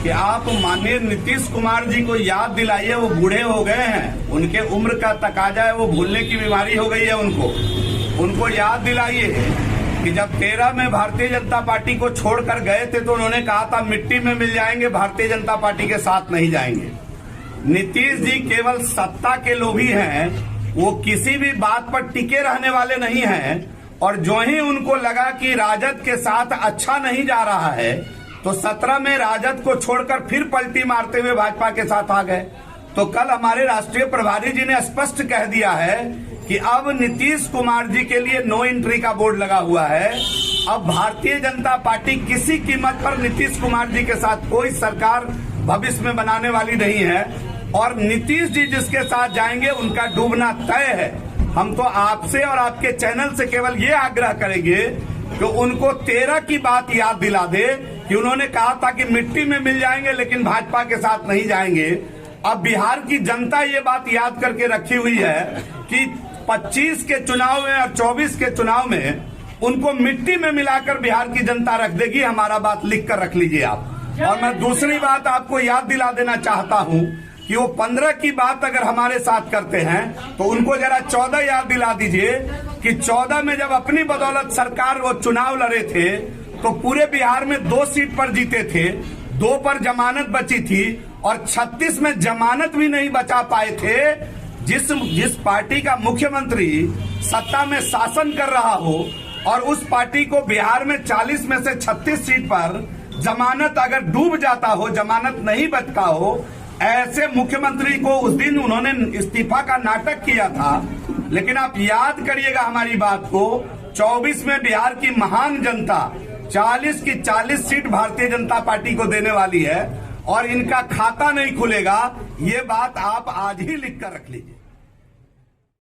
कि आप माननीय नीतीश कुमार जी को याद दिलाइए, वो बूढ़े हो गए हैं, उनके उम्र का तकाजा है, वो भूलने की बीमारी हो गई है उनको याद दिलाइए कि जब 13 में भारतीय जनता पार्टी को छोड़कर गए थे तो उन्होंने कहा था मिट्टी में मिल जाएंगे, भारतीय जनता पार्टी के साथ नहीं जाएंगे। नीतीश जी केवल सत्ता के लोभी हैं, वो किसी भी बात पर टिके रहने वाले नहीं हैं, और जो ही उनको लगा कि राजद के साथ अच्छा नहीं जा रहा है तो 17 में राजद को छोड़कर फिर पलटी मारते हुए भाजपा के साथ आ गए। तो कल हमारे राष्ट्रीय प्रभारी जी ने स्पष्ट कह दिया है कि अब नीतीश कुमार जी के लिए नो एंट्री का बोर्ड लगा हुआ है। अब भारतीय जनता पार्टी किसी कीमत पर नीतीश कुमार जी के साथ कोई सरकार भविष्य में बनाने वाली नहीं है, और नीतीश जी जिसके साथ जाएंगे उनका डूबना तय है। हम तो आपसे और आपके चैनल से केवल ये आग्रह करेंगे कि उनको 13 की बात याद दिला दे कि उन्होंने कहा था कि मिट्टी में मिल जाएंगे लेकिन भाजपा के साथ नहीं जाएंगे। अब बिहार की जनता ये बात याद करके रखी हुई है कि 25 के चुनाव में और 24 के चुनाव में उनको मिट्टी में मिलाकर बिहार की जनता रख देगी। हमारा बात लिख कर रख लीजिए आप। और मैं दूसरी बात आपको याद दिला देना चाहता हूं कि वो 15 की बात अगर हमारे साथ करते हैं तो उनको जरा 14 याद दिला दीजिए कि 14 में जब अपनी बदौलत सरकार वो चुनाव लड़े थे तो पूरे बिहार में 2 सीट पर जीते थे, 2 पर जमानत बची थी, और 36 में जमानत भी नहीं बचा पाए थे। जिस पार्टी का मुख्यमंत्री सत्ता में शासन कर रहा हो और उस पार्टी को बिहार में 40 में से 36 सीट पर जमानत अगर डूब जाता हो, जमानत नहीं बचता हो, ऐसे मुख्यमंत्री को उस दिन उन्होंने इस्तीफा का नाटक किया था। लेकिन आप याद करिएगा हमारी बात को, 24 में बिहार की महान जनता 40 की 40 सीट भारतीय जनता पार्टी को देने वाली है और इनका खाता नहीं खुलेगा। ये बात आप आज ही लिख कर रख लीजिए।